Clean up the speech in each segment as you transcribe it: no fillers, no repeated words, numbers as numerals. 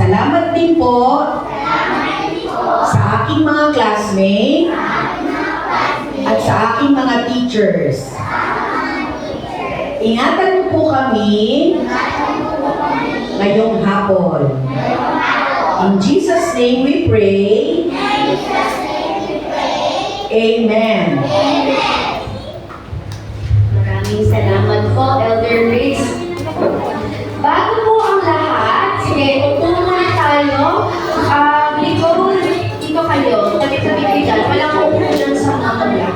Salamat din po sa aking mga classmates at sa aking mga teachers. Ingatan mo po kami ngayong hapon. In Jesus' name we pray. Amen. Maraming salamat po, Elder Grace. Bago po ang lahat, sige, upo muna tayo. Dito kayo, tabi-tabi kayo dyan. Walang uupo dyan sa mga.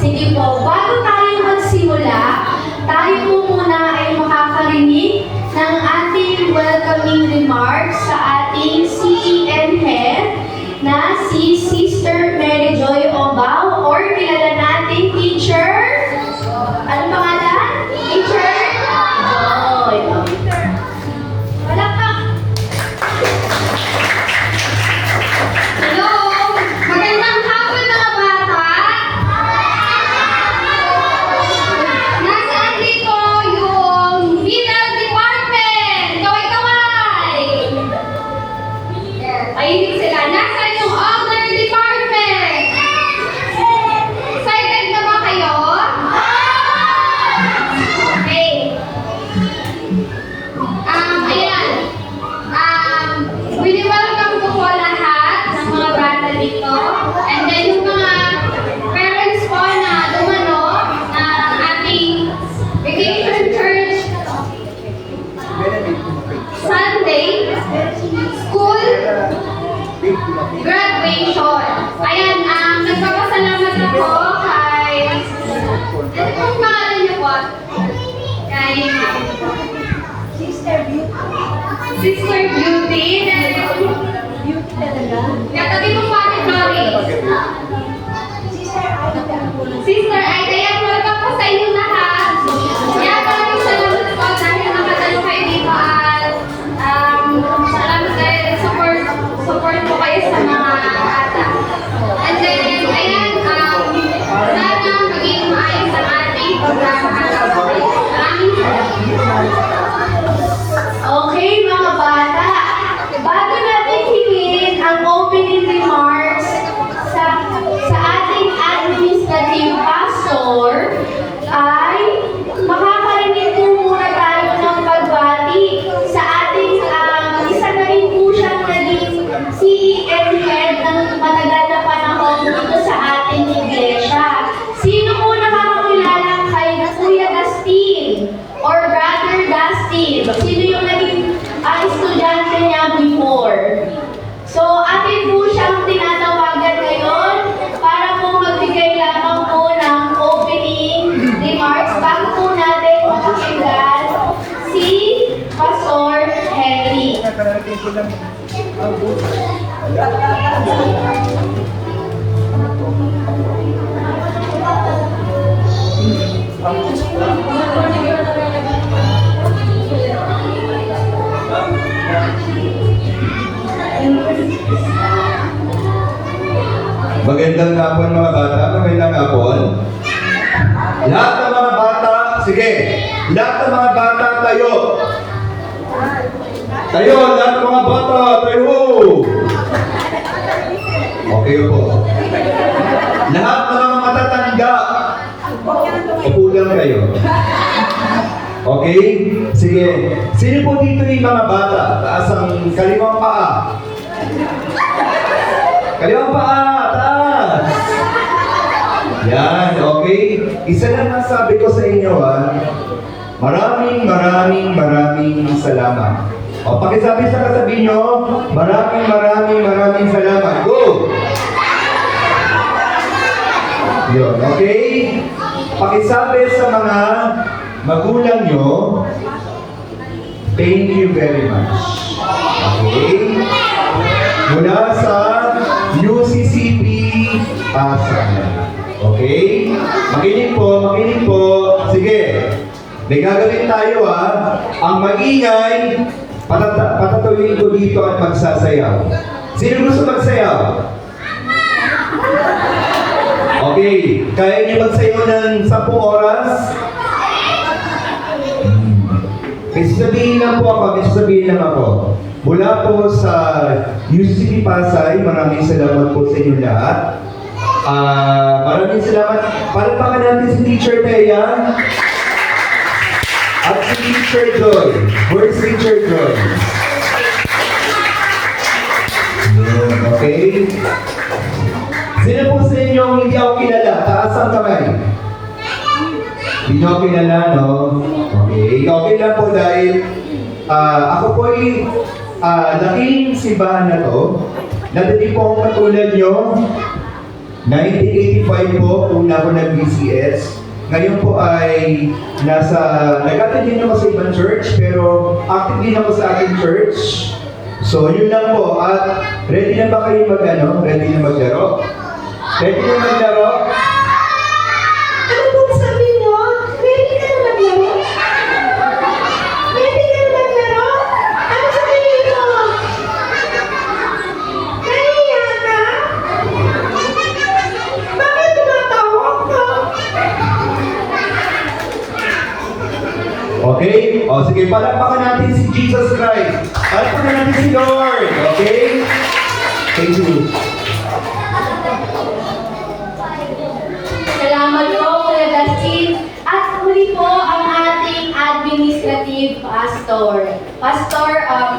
Sige po, bago tayo magsimula, tayo po muna ay makakarinig ng ating welcoming remarks sa ating CEN head na si Sister Mary Joy Obao, or kilala natin Teacher. Ano pangalan? Teacher Joy. Wala pa. Hello! Magandang hapon mga bata! Nasaan dito yung middle department? Kaway-kaway! Ayun sila. Nasaan yung honor department? Excited na ba kayo? Okay. Ayan. Really welcome po po lahat ng mga bata dito. And then yung mga parents po na dumano ng ating vacation church Sunday school graduation. Ayan, nagpapasalamat ako kay... Ano pong pangalan niyo po? Kay... Sister Beauty. Katabi mo po Ate Dory. Sister Aida, yan, welcome po sa inyo lahat. Yan, maraming salamat po dahil nakadalo kayo dito at salamat dahil support po kayo sa mga bata. And then, ayan, sana maging maayos ang ating programa. Maraming salamat. Okay, mga bata, bago natin hingin ang opening remarks sa ating administrative pastor, ay makakarinig po muna tayo ng pagbati sa ating isa na rin po siyang naging CEN head ng matagal na panahon dito sa ating iglesia. Sino po nakakakilala kay Kuya Dustin or Brother Dustin? Sino yung naging estudyante niya before? So, atin po siyang tinatawagan ngayon para po magbigay lamang po ng opening remarks bago po natin makakinggan si Pastor Henry. Magandang hapon mga bata, magandang hapon. Lahat ng mga bata, sige, lahat ng mga bata tayo. Tayo, lahat ng mga bata, tayo. Okay po. Lahat ng mga matatanda, upo lang kayo. Okay? Sige. Sino po dito yung mga bata? Taas ang kaliwang paa. Kaliwang paa, taas. Yan, okay? Isa lang nasabi ko sa inyo, maraming salamat. O, pakisabi sa katabi nyo, maraming salamat. Go! Yun, okay? Pakisabi sa mga magulang nyo, thank you very much. Okay? Mula sa UCCP Pasay. Okay? Makinig po. Sige. May gagawin tayo Ang maingay, patatuloy ko dito at magsasayaw. Sino gusto magsayaw? Okay. Kaya niyo magsayaw ng 10 oras? May sasabihin lang ako. Mula po sa UCCP Pasay, maraming salamat po sa inyo lahat. Maraming salamat. Palpakan natin si Teacher Thea at si Teacher Joy. Where's Teacher Joy? Okay? Sino po sa inyo ang hindi ako kilala? Taas ang kamay. Hindi nyo ako kilala, no? Okay. Okay lang po dahil ako po ay laking simbahan na to. Nadali po akong katulad nyo. 1985 po, una ko nag-BCS. Ngayon po ay nag-attend din ako sa ibang church, pero active din ako sa ating church. So, yun lang po. At ready na ba kayo Ready na maglaro? Ready na maglaro? Ano pong sabi mo? Ready ka na maglaro? Ready ka na maglaro? Ano sabihin mo? Nahiya ka? Bakit tumatawag ka? Okay? O, sige, palakpakan natin si Jesus Christ. Palakpakan natin si Lord. Okay? Thank you. Salamat po, Kuya Dustin. At muli po ang ating administrative pastor,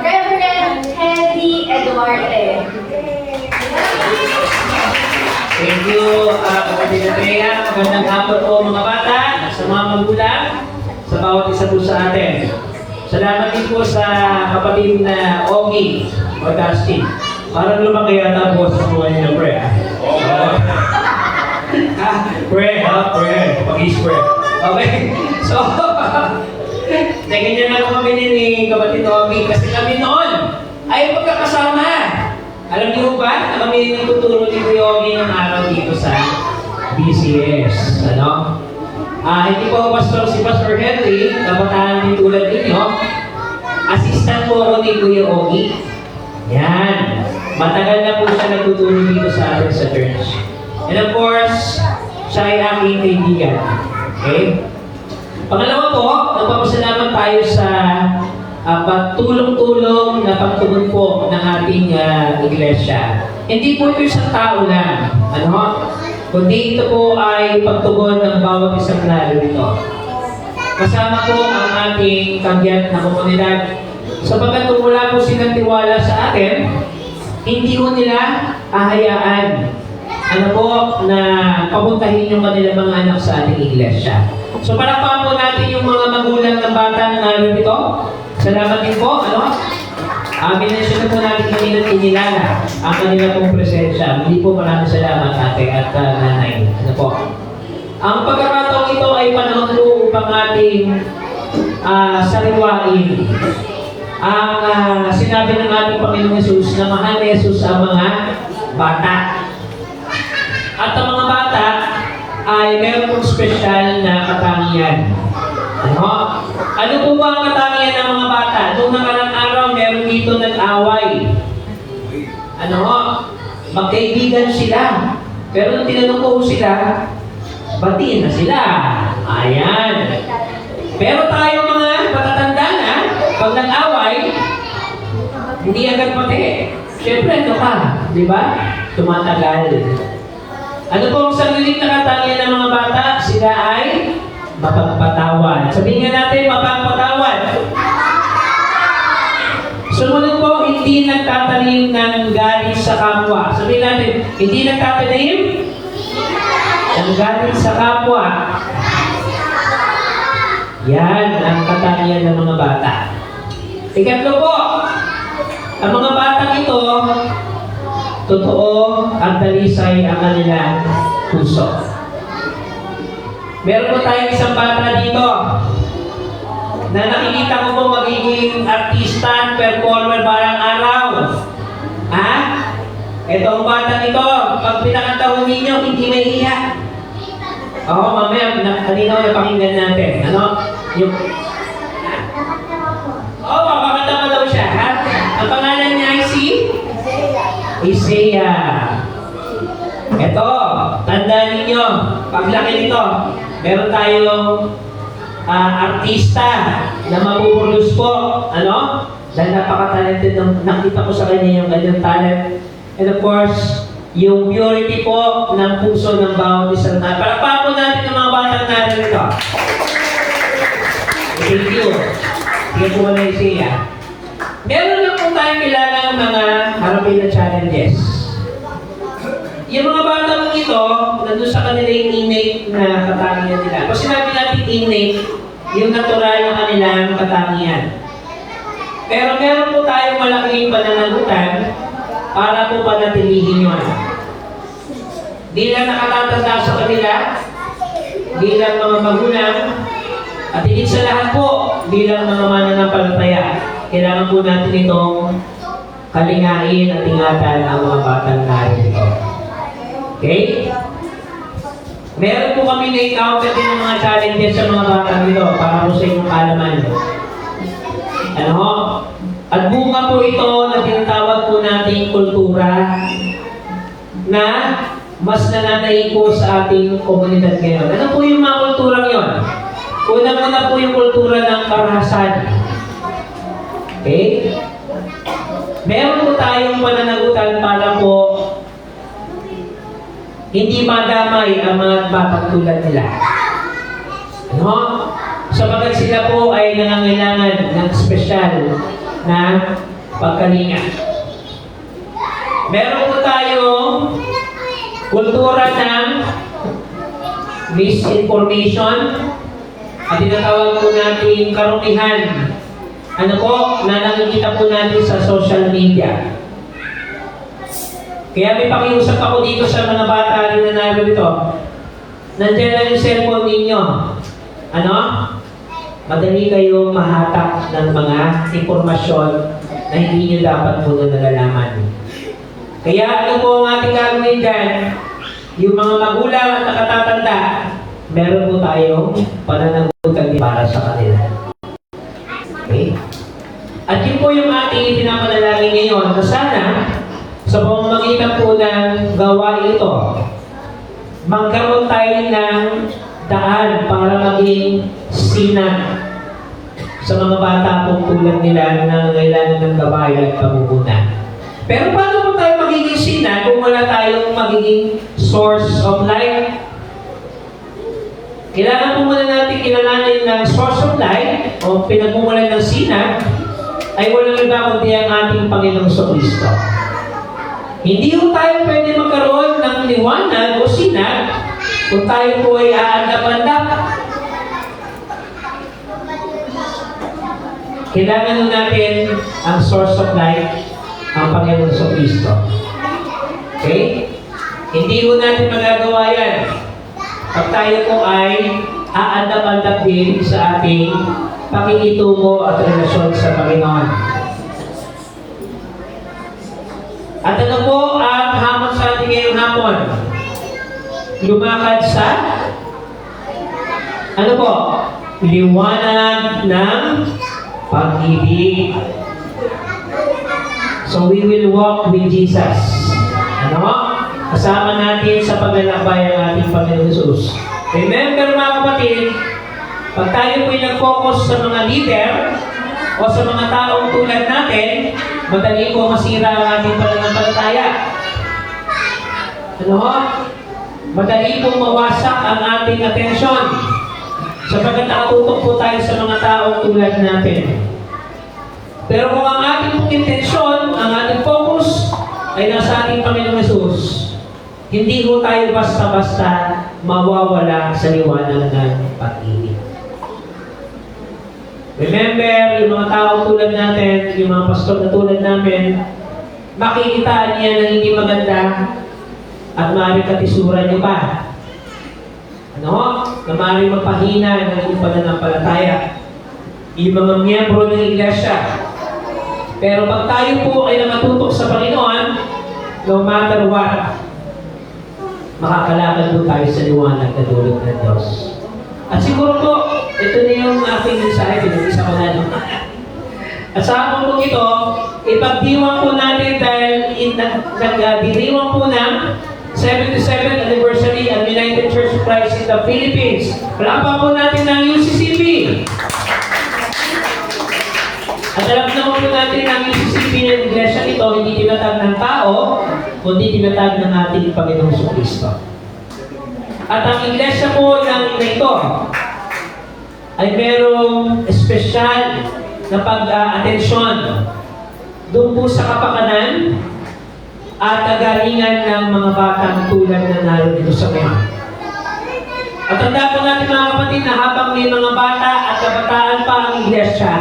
Reverend Henry Eduarte. Thank you, Kapatid Andrea. Magandang hapon po mga bata, sa mga magulang, sa bawat isa po sa atin. Salamat din po sa kapatid na Ogie o Dustin. Parang lumaki yata po sa buhay niyo, pre. Pre. Pag-is pre. Okay. So, ganyan na kami ni kapatid Ogie kasi kami noon ay magkakasama. Alam niyo ba na kami nagtuturo ni Kuya Ogie ng araw dito sa BCS. Ano? Hindi po pastor si Pastor Henry, kabataan din tulad ninyo. Assistant po ako ni Kuya Ogie. Yan. Matagal na po siya nagtuturo dito sa atin sa church. And of course, siya ay aking kaibigan. Okay? Pangalawa po, nagpapasalamat tayo sa pagtulong-tulong na pagtugon po ng ating iglesia. Hindi po ito isang tao lang. Kundi ito po ay pagtugon ng bawat isang narito. Kasama po ang ating kagyat na komunidad. Sapagkat kung wala po silang tiwala sa atin, hindi ko nila ahayaan na papuntahin yung kanilang mga anak sa ating iglesia. So palakpakan po natin yung mga magulang ng bata na narito. Salamat din po. Minensyon na po natin kanina inilala ang kanila pong presensya. Hindi po maraming salamat ate at nanay. Ang pagkakataong ito ay panahon po upang ating sariwain ang sinabi ng ating Panginoong Yesus na mahal ni Yesus ang mga bata. At ang mga bata ay meron pong special na katangian. Ano po ba ang katangian ng mga bata? Noong nakarang araw, meron dito nag-away. Magkaibigan sila. Pero nung tinanong ko sila, batiin na sila. Ayan. Pero tayo mga patatanda na, pag nag-away, hindi agad pati. Siyempre, di ba? Tumatagal. Ano po ang sarili na katangian ng mga bata? Sila ay mapagpatawad. Sabihin nga natin, mapagpatawad. Sumunod po, hindi nagtatanim ng galing sa kapwa. Sabihin natin, hindi nagtatanim ng galing sa kapwa. Yan ang katangian ng mga bata. Ikatlo po, ang mga batang ito, totoo ang talisay ang kanilang puso. Meron po tayong isang bata dito na nakikita ko po magiging artista, performer barang araw. Ito ang batang ito, pag pinakatahon ninyo, hindi may iyak. Mamaya, kanina ko napakinggan natin. Papakanta pa daw siya, Ang pangalan niya ay si? Isaiah. Ito, tandaan ninyo, paglaki nito, meron tayong artista. na mapuproduce po, ano? Dahil napaka-talented, nakita ko sa kanya yung kanyang talent. And of course, yung purity po ng puso ng bawat isang na. Palakpakan po natin ang mga batang narito. Thank you. Sige po na isiya. Meron lang po tayong kailangan mga harapin na challenges. Yung mga bata mo ito, nandun sa kanila yung innate na katangian nila. Kung sinabi natin innate, yung natural na kanilang katangian. Pero meron po tayong malaking pananagutan para po panatilihin yun. Bilang nakatatanda sa kanila, bilang mga magulang, at higit sa lahat po, bilang mga mananampalataya, kailangan po natin itong kalingain at ingatan ang mga batang narito. Okay? Meron po kami na-encounter din ng mga challenges sa mga batang ito para po sa inyong kalaman. Ano? At bunga po ito na tinatawag po nating kultura na mas nananaig po sa ating komunidad ngayon. Ano po yung mga kulturang yun? Una-una po yung kultura ng karahasan. Okay? Meron po tayong pananagutan para po hindi madamay ang mga batang tulad nila. Ano? Sapagat sila po ay nangangailangan ng espesyal na pagkalinga. Meron po tayong kultura ng misinformation at tinatawag po natin karumihan. Ano po, na nakikita po natin sa social media. Kaya may pakiusap ako dito sa mga bata rin na narito. Nandiyan lang yung cellphone ninyo. Ano? Madali kayong mahatak ng mga impormasyon na hindi nyo dapat po na nalalaman. Kaya ano po ang ating gagawin dyan? Yung mga magulang at nakatatanda, meron po tayong pananagutan para sa kanila. Okay? At yun po yung ating pinapanalangin ngayon na sana sa pamamagitan po ng gawain ito, magkaroon tayo ng daan para maging sinag sa mga bata pong tulad nila na kailangan ng gabay at pamumunan. Pero paano po tayo magiging sinag kung wala tayong magiging source of light? Kailangan po muna natin kilalanin ng source of light o pinagmumulan ng sinag ay walang iba kundi ang ating Panginoong Kristo. Hindi po tayo pwede magkaroon ng liwanag o sinag kung tayo po ay aandap-andap. Kailangan natin ang source of light, ang Panginoong Kristo. Okay? Hindi po natin magagawa yan pag tayo po ay aandap-andap din sa ating pakikitungo at relasyon sa Panginoon. At ano po ang hamon sa ating ngayong hapon? Lumakad sa ano po? Liwanag ng pag-ibig. So we will walk with Jesus. Ano? Kasama natin sa paglalakbay ang ating Panginoon Jesus. Remember mga kapatid, pag tayo po'y nag-focus sa mga leader o sa mga taong tulad natin, madali po masira ang ating pananampalataya. Ano? Madali pong mawasak ang ating atensyon sapagkat nakatutok po tayo sa mga taong tulad natin. Pero kung ang ating pong intensyon, ang ating focus ay nasa ating Panginoong Jesus, hindi po tayo basta-basta mawawala sa liwanag ng pag-ibig. Remember, yung mga tao tulad natin, yung mga pastor na tulad namin, makikitaan niya ng hindi maganda at maaaring katisura niyo pa. Ano? Na maaaring magpahina ng inyong pananampalataya. Yung mga miyembro ng iglesia. Pero pag tayo po ay nakatutok sa Panginoon, no matter what, makakalaban po tayo sa liwanag na dulot ng Diyos. At siguro po, ito na yung aking mensahe, pinag-isa ko na naman. At sa hapon po ito, ipagdiwang po natin dahil nagdiriwang po ng 77th anniversary of United Church of Christ in the Philippines. Palakpakan po natin ng UCCP. At alam naman po natin ang UCCP ng iglesia nito, hindi tinatag ng tao, kundi tinatag ng ating Panginoong Kristo. At ang iglesia po ng ito ay merong espesyal na pag-atensyon doon po sa kapakanan at kagalingan ng mga batang tulad na naroon dito sa ngayon. At tanda po natin mga kapatid na habang may mga bata at kabataan pa ang iglesia,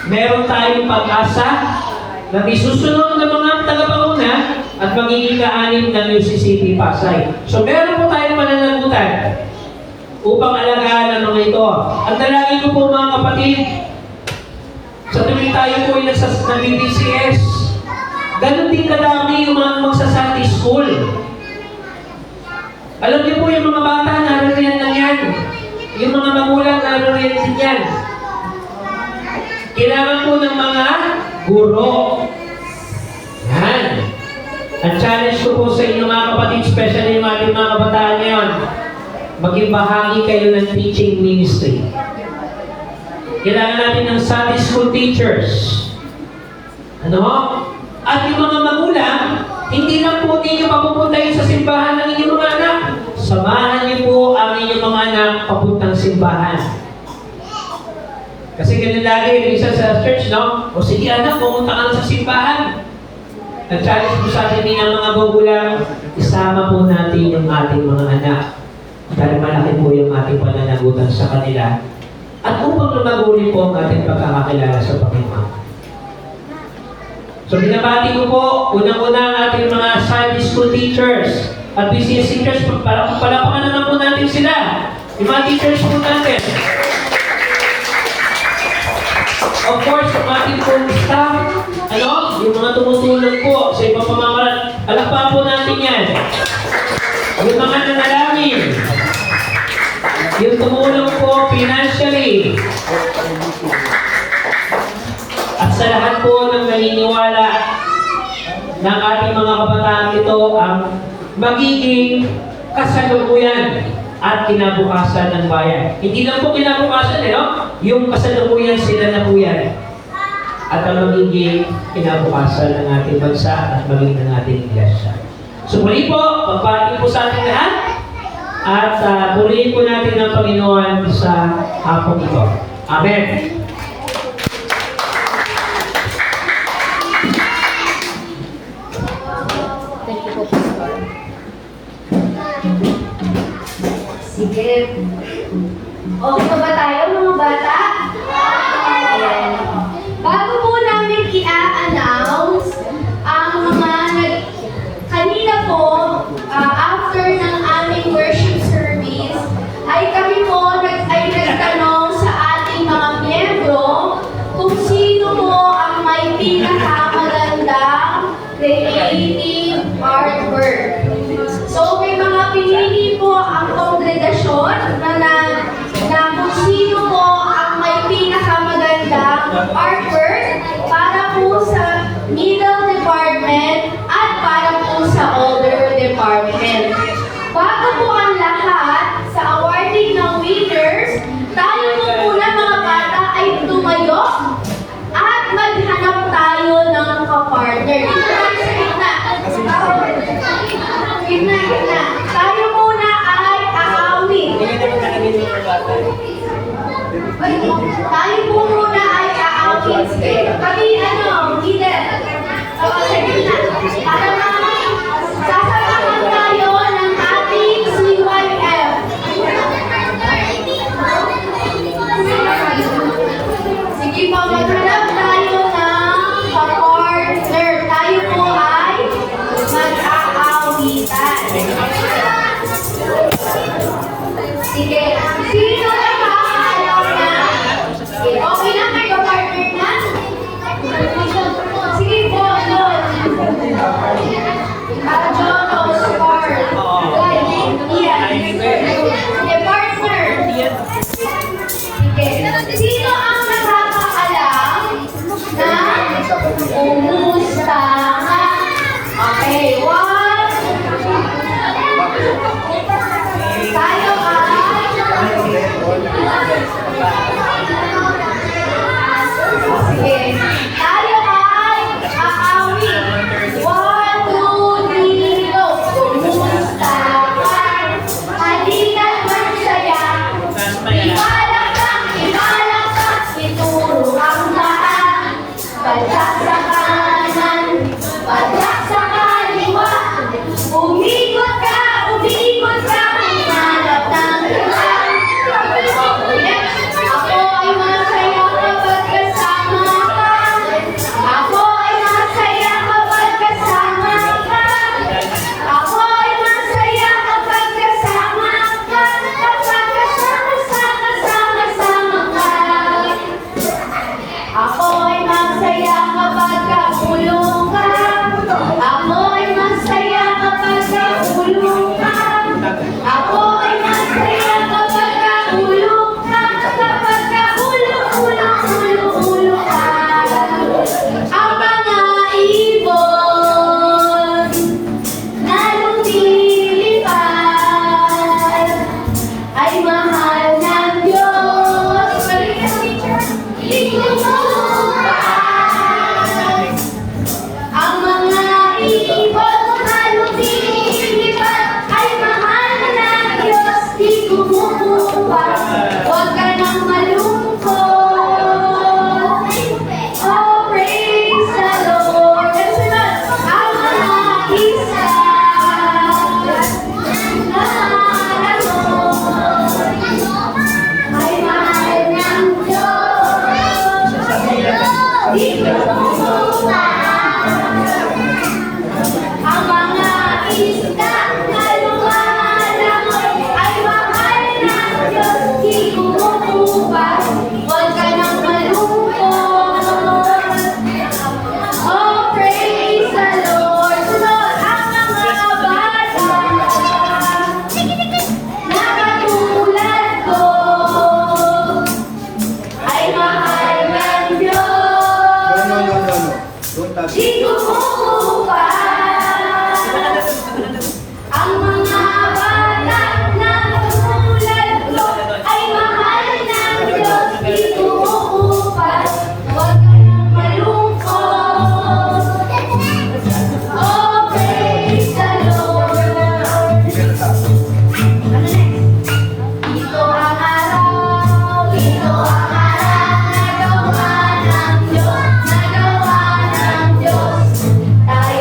meron tayong pag-asa na isusunod ng mga tagapanguna at magiging kaanim ng UCCP Pasay. So meron po tayong mananagutan upang alagaan ang mga ito. At dalangin ko po mga kapatid, sa tuwing tayo po ay nag-BCS, ganun din kadami yung mga magsa-Sunday school. Alam niyo po yung mga bata, naroon lang yan. Yung mga magulang, naroon din yan. Kailangan po ng mga guro. Yan. Ang challenge ko po sa inyo mga kapatid, especially yung ating mga kabataan ngayon, maging bahagi kayo ng teaching ministry. Kailangan natin ng Sunday school teachers. Ano? At yung mga magulang, hindi lang po ninyo papupuntahin sa simbahan ng inyong mga anak. Samahan niyo po ang inyong mga anak papuntang simbahan. Kasi ganun lagi, minsan sa church, no? O sige anak, pumunta ka na sa simbahan. Nag-challenge po sa atin ng mga magulang, isama po natin yung ating mga anak. Dahil malaki po yung ating pananagutan sa kanila. At upang lumaguli po ang ating pagkakakilala sa Panginoon. So binabati ko po, unang-una ang ating mga Sunday school teachers at BCS teachers, palapakan naman po natin sila. Yung mga teachers po natin. Of course, yung ating po staff, yung mga tumutulong po sa ibang pamamaraan, alakpan po natin yan. Yung mga nanalangin, yung tumulong po financially, at sa lahat po ng naniniwala ng ating mga kabataan ito ang magiging kasalukuyan at kinabukasan ng bayan. Hindi lang po kinabukasan, no? Yung kasalukuyan sila na po yan. At ang magiging kinabukasan ng ating bansa at magiging ng ating iglesia. So muli po, pagbati po sa ating lahat at purihin po natin ang Panginoon sa hapong ito. Amen. Sige. Okay pa ba tayo mga bata? Ayan. Bago po namin i-announce ang mga kanina po, after ng aming worship service, ay kami po nagtanong sa ating mga miyembro kung sino po ang may pinakamagandang creative artwork. So may mga pinili po ang kongregasyon na kung sino po ang may pinakamagandang artwork para po sa middle department at para po sa older department. Bago po ang lahat sa awarding ng winners, tayo po muna mga bata ay tumayo at maghanap tayo ng kapartner. Dito tayo sa gitna. Gitna. Tayo muna ay aawit. Tayo po muna ay aawit. Kami leader. Sa gitna. Para sasamahan tayo ng ating CYF. Sige po, maghanap tayo ng kapartner. Tayo po ay mag-aawitan. Sige. Sino nakakaalam na? Sige, okay lang kayo, partner na? Sige po, John. John Oscar. Ian. Sige, partner. Sige. Sino ang nakakaalam masaya kapag kakulong ka. Ako'y masaya kapag kakulong ka. Ako'y masaya kapag kakulong ka. Kapag kakulong ka. Ang mga ibon na lumilipad ay mahal ng Diyos. Ang mga ibon na lumilipad ay mahal ng Diyos. Di kumukupas, huwag ka nang malungkot. Oh, praise the Lord. Ang mga isla ay mahal ng Diyos. Di kumukupas. Ang mga isda na lumalangoy ay mahal ng Diyos. Di kumukupas. Huwag ka nang malungkot. Oh, praise the Lord. Sunod ang mga bata na katulad ko ay mahal ng Diyos. Don't touch. Di kumukupas. Ang mga bata na katulad ko ay mahal ng Diyos. Di kumukupas. Huwag ka nang malungkot. Oh, praise the Lord. Ito ang araw, ito ang araw, nagawa ng Diyos, nagawa ng Diyos. Tayo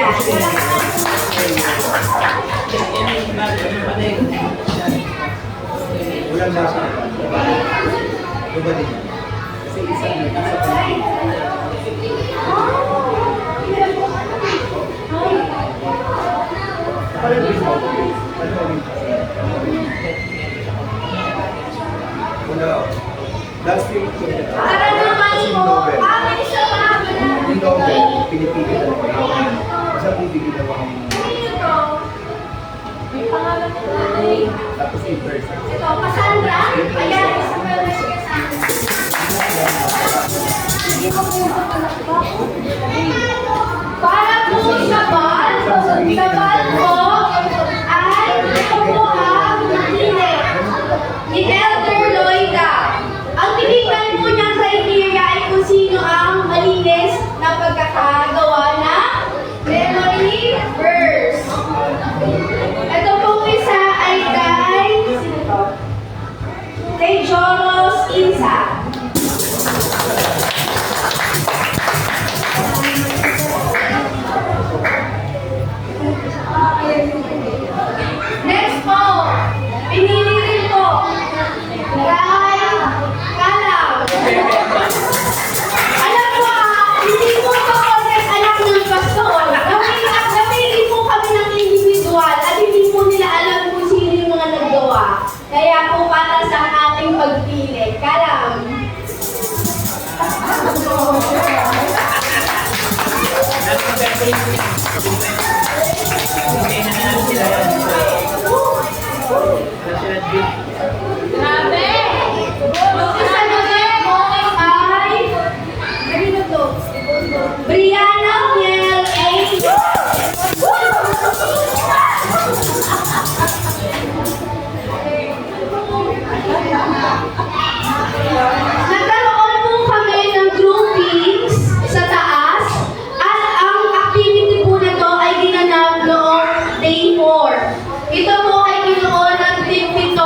Yan. Walang basa. Diba din? Kasi isa Wala. Last week, Para naman po, amin sa mga yung novel, pinipili talaga. Isa bibigyan na ako. May pangalan ko na Tapos in person. Ito, Cassandra. Ayan, isa pa rin si Cassandra. Para po sa bal po ay ito po ang napili ni Elder Loida. Ang tinignan po niyang criteria ay kung sino ang malinis na pagkakagawa ng memory verse. Ito pong isa ay kay Joros Insa. Next po, pinili rin po kay Kalaw. Alam mo hindi po ito porket anak ng pastor. Napili po kami ng individual at hindi po nila alam kung sino yung mga naggawa. Kaya po para sa ating pagpili. Kalaw. Grabe! Yung isa naman mo ay kanino to? Brianna Miel A. Nagkaroon po kami ng groupings sa taas at ang activity po na to ay ginanap noong day 4. Ito po ay kinuon ng 7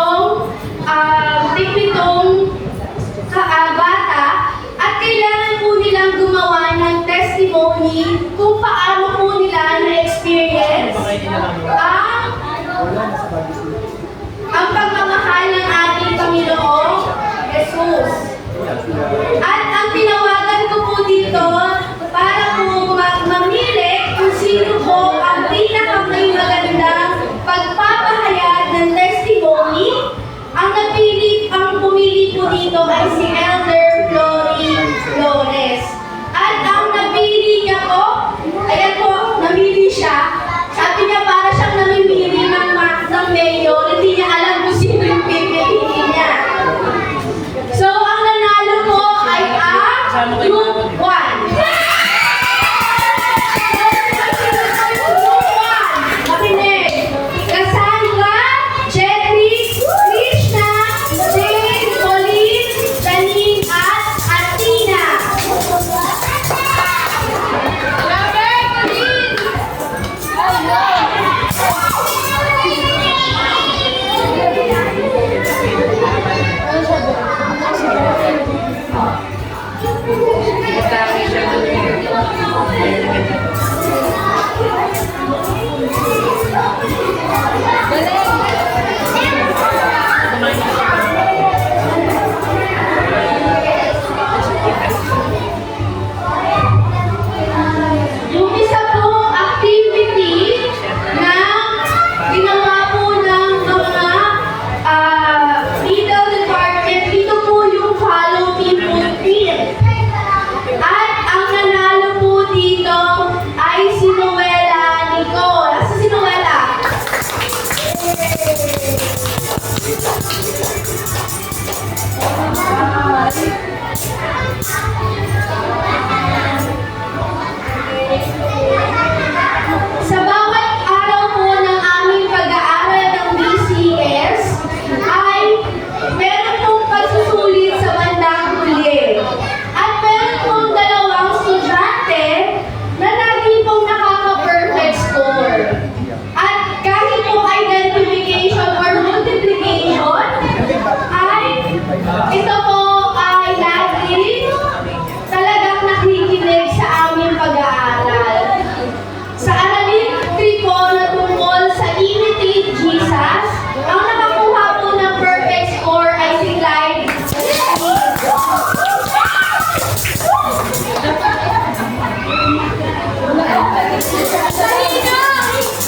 Jesus. Ang nakakuha po ng perfect score ay si Clyde.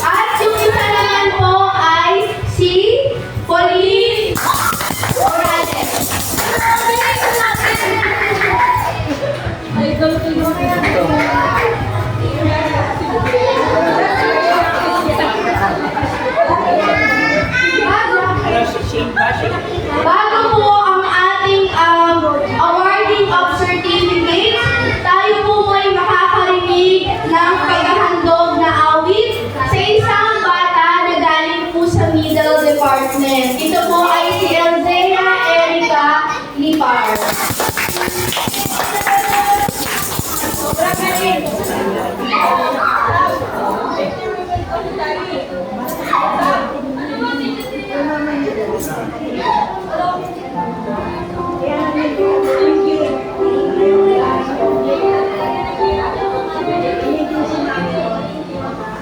At yung isa naman po ay si Pauline Morales. Bago po ang ating awarding of certificate, tayo po ay makakarinig ng paghahandog na awit sa isang bata na galing po sa middle department. Ito po ay si Elzea Erica Lipar.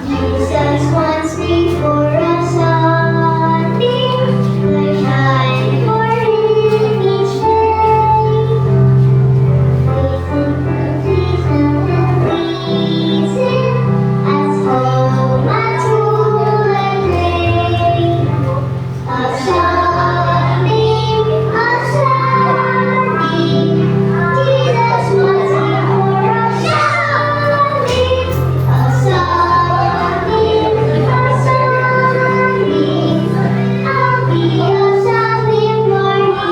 Jesus wants me for a sunbeam, I shine for him each day. Listen and please him as home at school and play. A sunbeam, Jesus wants me for a sunbeam, a sunbeam, I'll be a sunbeam for him.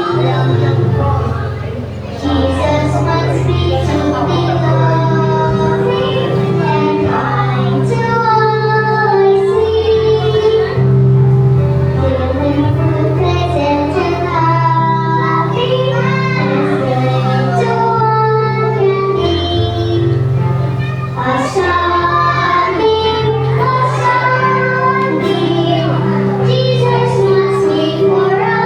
Jesus wants me to be loving and kind to all I see. Feeling present and happy and willing to one can be. A sunbeam, Jesus wants me for a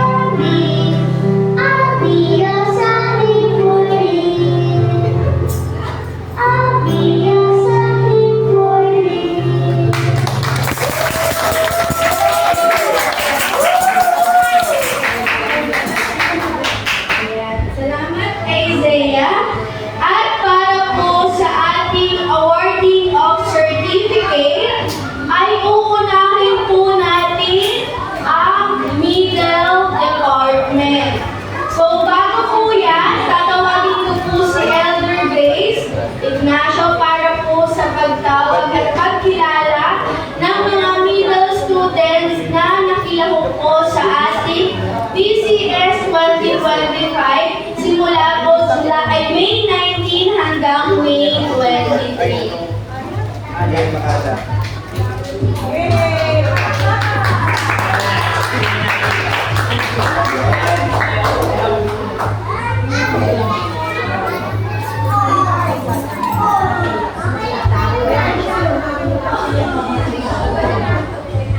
sunbeam, I'll be a sunbeam for him. I'll be a sunbeam for him. Salamat kay Zea. At para po sa ating awarding of certificate, ay uunahin po natin ang middle department. So bago po yan, tatawagin ko po si Elder Grace Ignacio para po sa pagtawag at pagkilala ng mga middle students na nakilahok po sa ating PCS 2025 simula po sila ay May 19 hanggang May 23.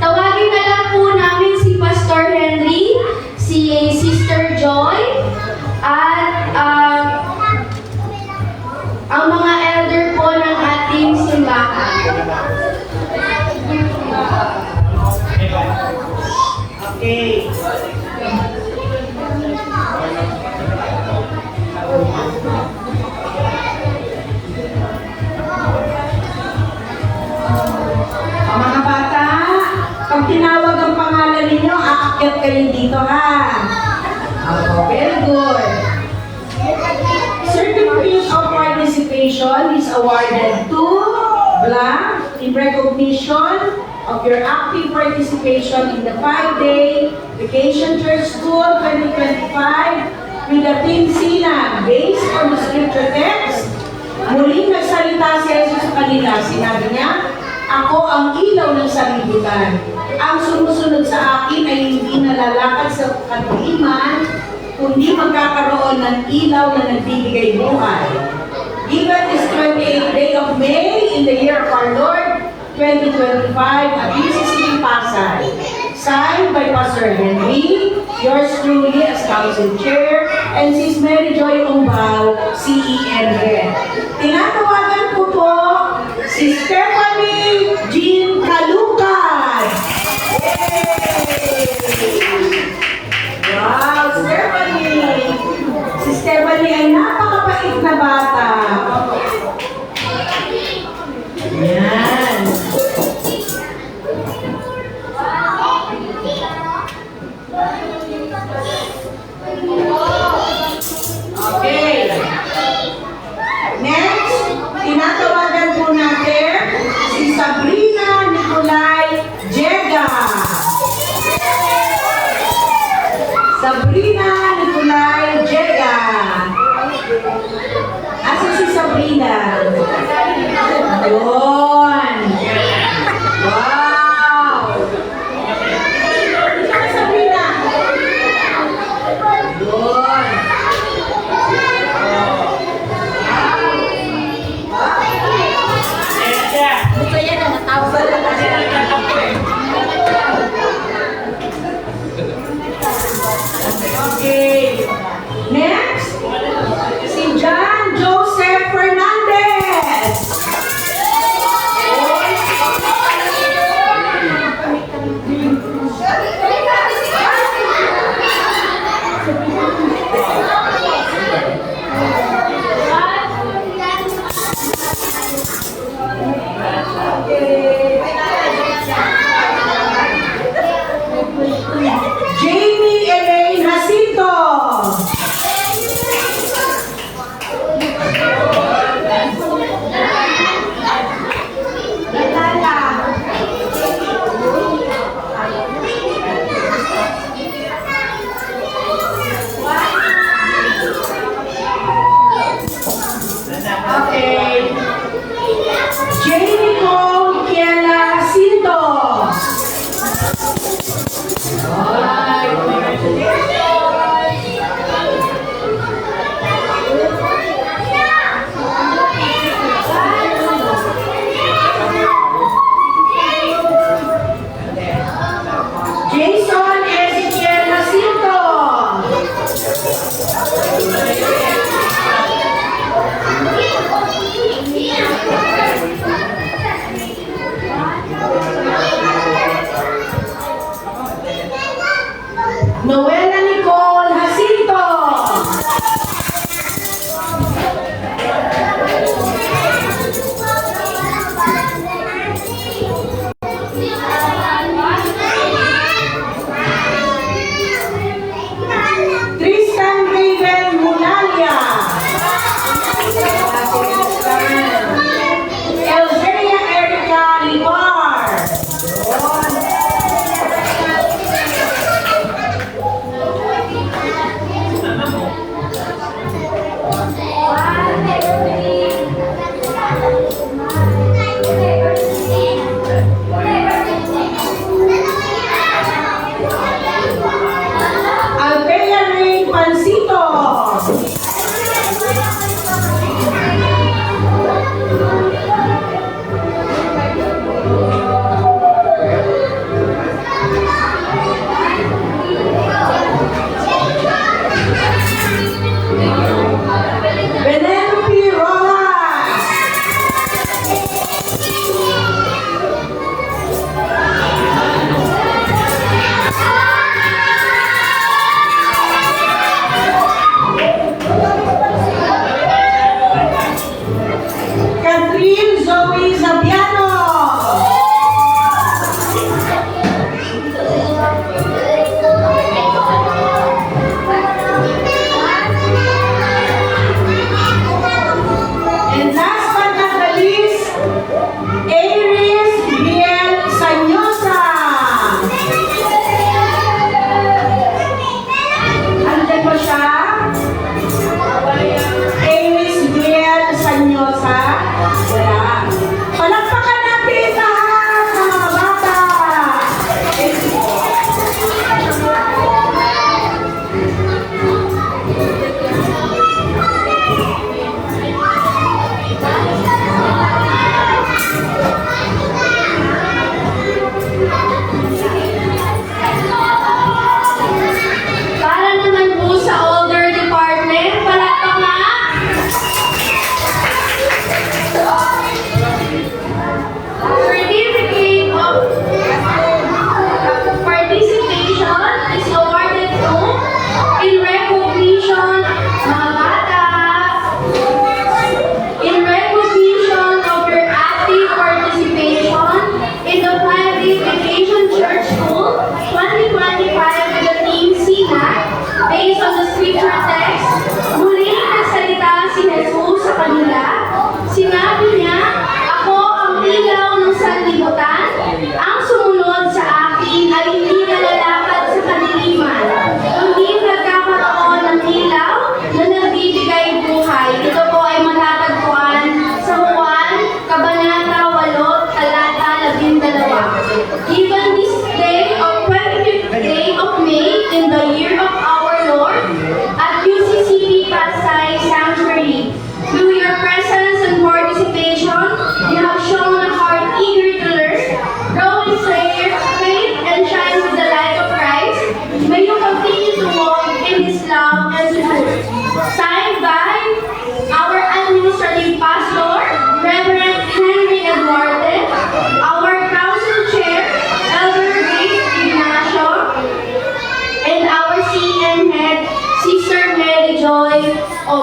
Tawagin na lang po namin si Pastor Henry, si Sister Joy, at ang mga elder po ng ating simbahan. Okay. Mga bata, pag tinawag ang pangalan ninyo, aakyat kayo dito ha. Very good. Certificate of participation is awarded to blank in recognition of your active participation in the 5-day Vacation Church School 2025 with the theme Sinag. Based on the scripture text, muling nagsalita si Jesus sa kanila. Sinabi niya, ako ang ilaw ng sanlibutan. Ang sumusunod sa akin ay hindi nalalakad sa kadiliman, kundi magkakaroon ng ilaw na nagbibigay buhay. Given this 28th day of May in the year of our Lord 2025 at UCC Pasay, signed by Pastor Henry, yours truly as Council Chair, and Sis Mary Joy Umbal, CEN Head. Tinatawagan ko po Stephanie ay napakapait na bata. Yan. Okay. Next, tinatawagan po natin si Sabrina Nicolay Jega. Sabrina Nicolay Jega. Asa si Sabrina?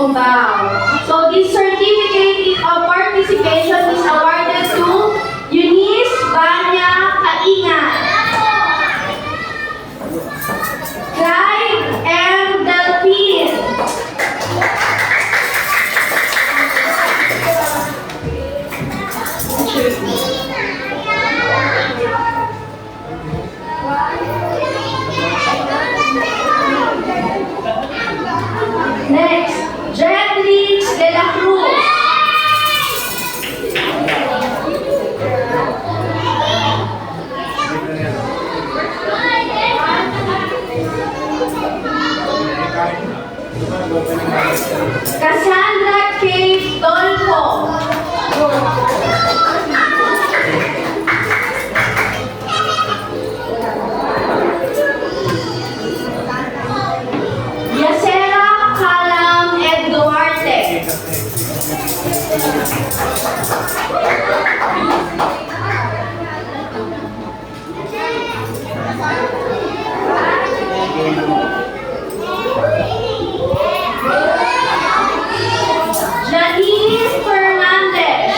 Bongbao. So this certificate of participation is awarded to Eunice Banya Kaingan, Clyde M. Delphin, next, Jetlix de la Cruz, Cassandra K. Dolfo, Yasera Kalam Ed Duarte, Janice Fernandez,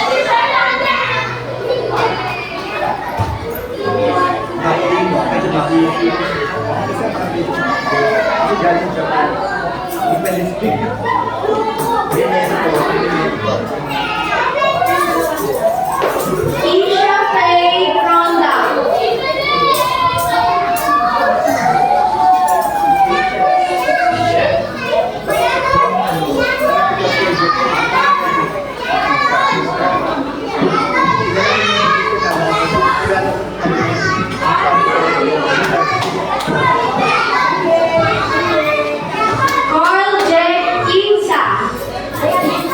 Isha Faye Ronda, Carl J. Insa.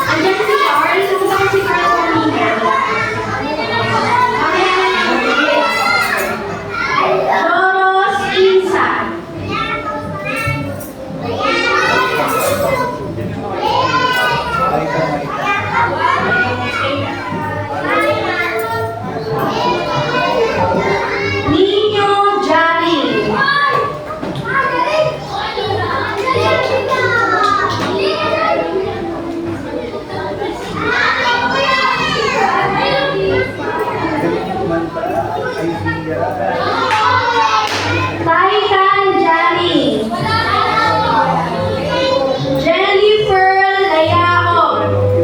Andiyan si Carl. Gusto ko si Carl kanina. Doros Insa. Nino Jani. Taikan Jani. Jennifer Layaon.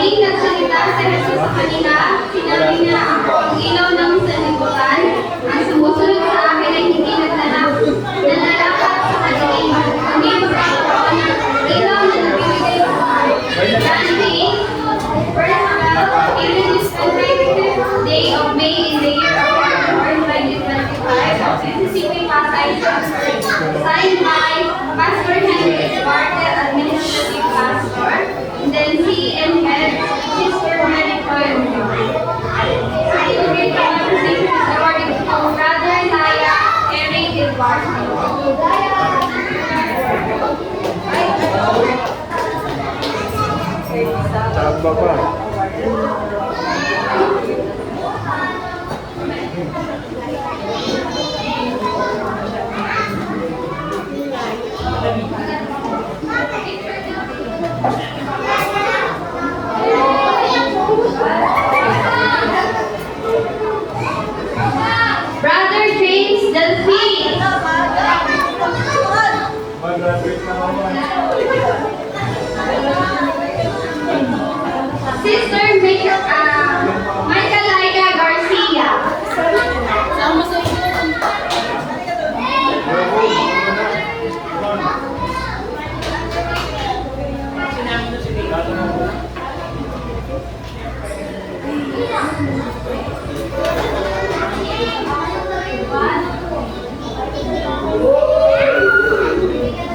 Muling nagsalita si Jesus sa kanila, sinabi niya, ako ang ilaw ng sanlibutan. Ang sumusunod sa akin ay hindi naglalakad sa kanilang, kundi magkakaroon ng ilaw na nagbibigay sa buhay. John 8, verse 12, even this consecutive day of May in the year of our Lord 2025 of Mississippi Pasay Chapter, signed by Pastor Henry Esparta, Administrative Pastor, and then CM Head, Sister Mary Coyle. Celebrate the conversation is awarded to Brother Laya Eric Eduardo. Brother James Delphi. Sister Michael Laika Garcia.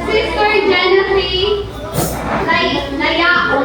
Sister Genevieve Layao.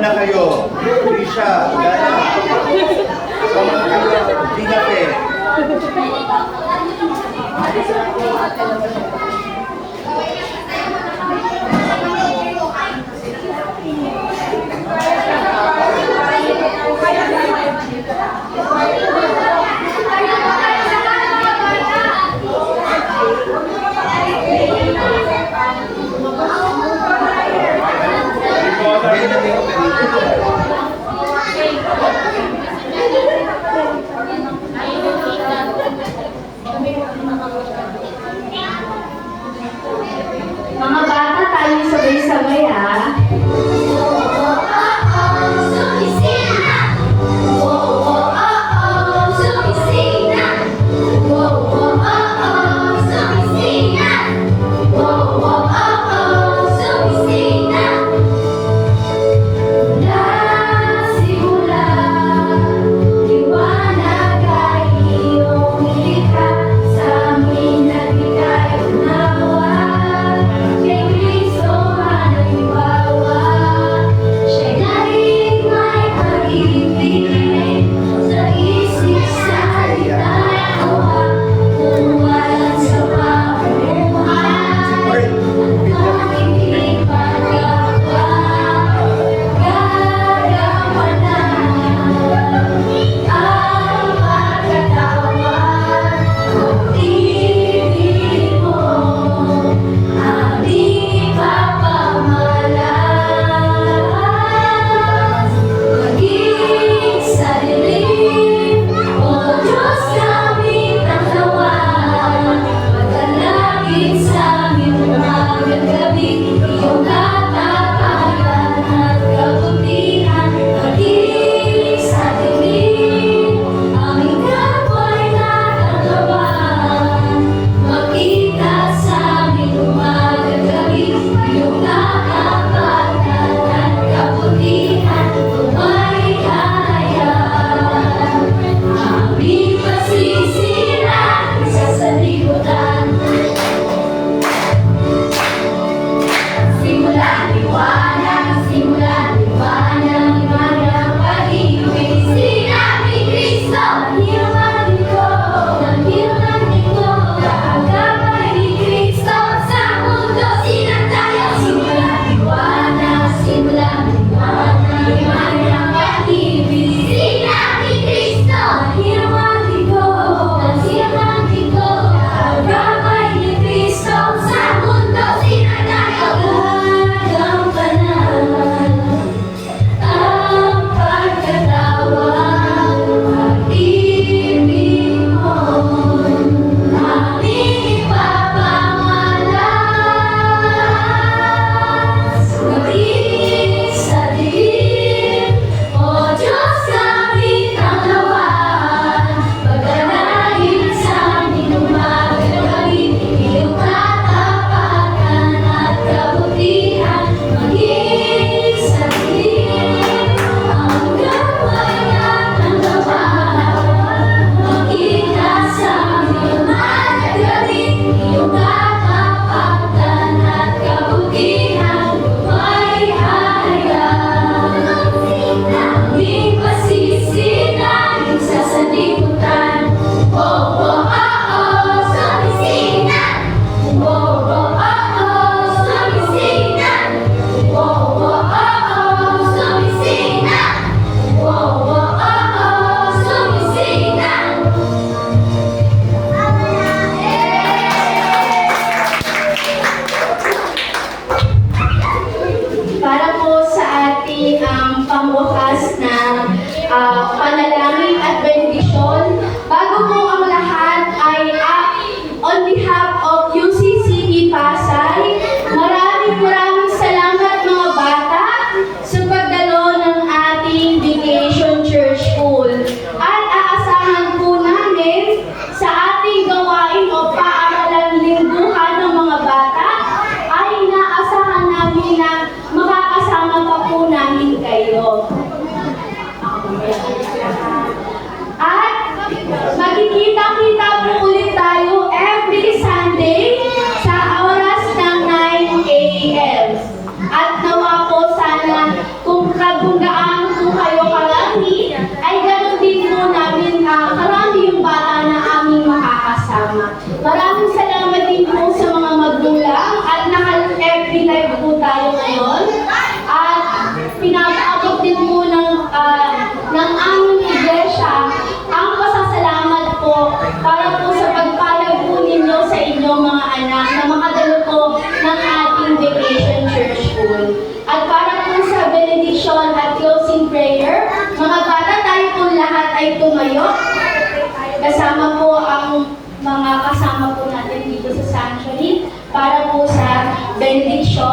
na kayo. Trisha, Gana. Sama kayo. Dinape. Mga bata, tayo sabay-sabay ha. panalangin at bendisyon. Bago po ang lahat ay on behalf of UCCD Pasay, maraming salamat mga bata sa pagdalo ng ating Vacation Church School. At aasahan po namin sa ating gawain o paaralang lingguhan ng mga bata ay inaasahan namin na makakasama pa po namin kayo. At magkikita-kita po ulit tayo every Sunday sa oras ng 9 a.m. At nawa po sana kung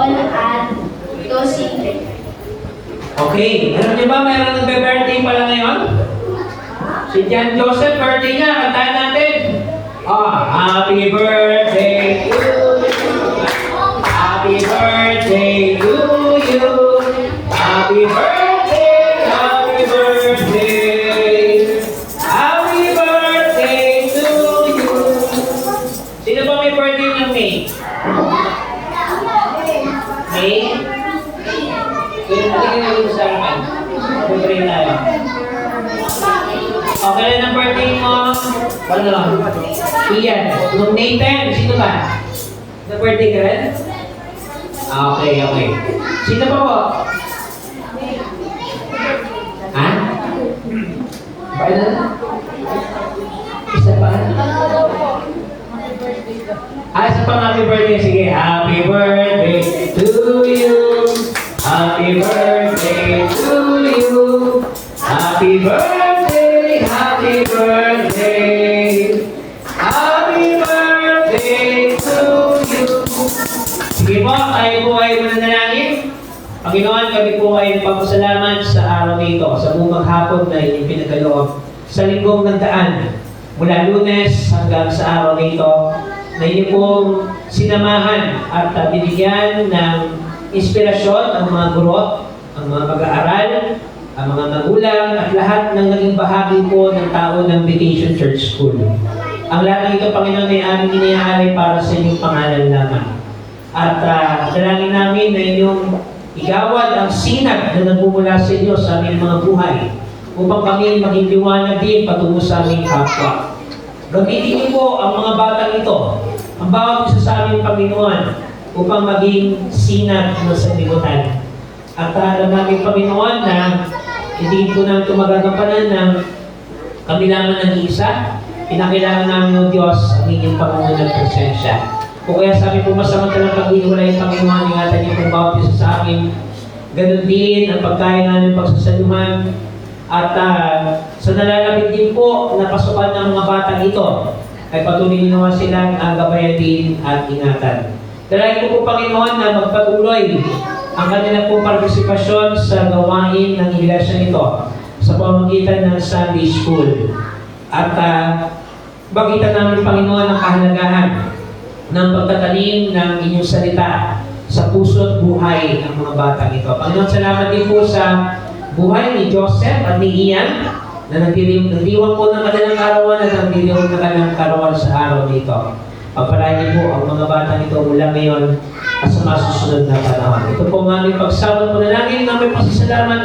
Paul at Lucy. Okay, alam niyo ba mayroon nagbe-birthday pala ngayon? Si John Joseph, birthday niya, kantahan natin. Happy birthday to you. Happy birthday to you. Happy birthday, happy birthday. Happy birthday to you. Sino ba may birthday ng May? May? Tingnan nyo sa akin. Pag-pray tayo. Okay na ng birthday mo. Ano? Ian. Nung May 10, sino ba? Na birthday ka rin? Okay, okay. Sino pa po? Ha? Paano na? Isa pa? Isa pang happy birthday. Sige, happy birthday to you. Happy birthday to you. Happy birthday, happy birthday. Happy birthday to you. Sige po, tayo po ay mananalangin. Panginoon, kami po ay nagpapasalamat sa araw nito, sa buong maghapon na inyong pinagkaloob. Sa linggong nagdaan, mula Lunes hanggang sa araw nito, na inyo pong sinamahan at binigyan ng inspirasyon ang mga guro, ang mga mag-aaral, ang mga magulang, at lahat ng naging bahagi po ng tao ng Vacation Church School. Ang lahat ng ito, Panginoon, ay aming iniaalay para sa inyong pangalan lamang. At dalangin namin na inyong igawad ang sinag na nagmumula sa inyo sa aming mga buhay upang kami maging liwanag din patungo sa aming kapwa. Gamitin niyo po ang mga batang ito, ang bawat isa sa aming Panginoon, upang maging sinag ng sanlibutan. At alam namin, Panginoon, na hindi po namin ito magagampanan ng kami naman nag-iisa. Pinakailangan namin ng Diyos ang inyong pangunang presensya. Kung kaya sa amin po masamantalang pag-iwalay, Panginoon, ingatan niyo po bawat isa sa amin. Ganun din ang pagkain namin pagsasaluhan. At sa nalalapit din po na pasukan ng mga batang ito, ay patuloy niyo naman silang gabayan din at ingatan. Dalangin ko po, Panginoon, na magpatuloy ang kanilang po partisipasyon sa gawain ng iglesia nito sa pamamagitan ng Sunday School. At makita namin, Panginoon, ang kahalagahan ng pagtatanim ng inyong salita sa puso at buhay ng mga batang ito. Panginoon, salamat din po sa buhay ni Joseph at ni Ian na nagdiwang po ng kanilang karawan at nagdiwang ng kanilang karawan sa araw nito. Pagpalain po ang mga bata nito mula ngayon at sa masusunod na panahon. Ito po ang aming pagsawat po na namin na may pasasalamat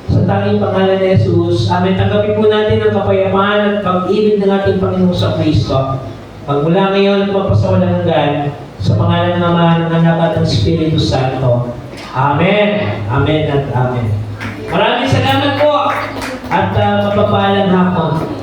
sa tanging pangalan ni Jesus. Amen. Tanggapin po natin ang kapayapaan at pag-ibig ng ating Panginoon sa Kristo. Pagmula ngayon at magpasawalang hanggan sa pangalan ng Ama, ng Anak at ng Espiritu Santo. Amen. Amen at Amen. Maraming salamat po at mapapaalam hapon.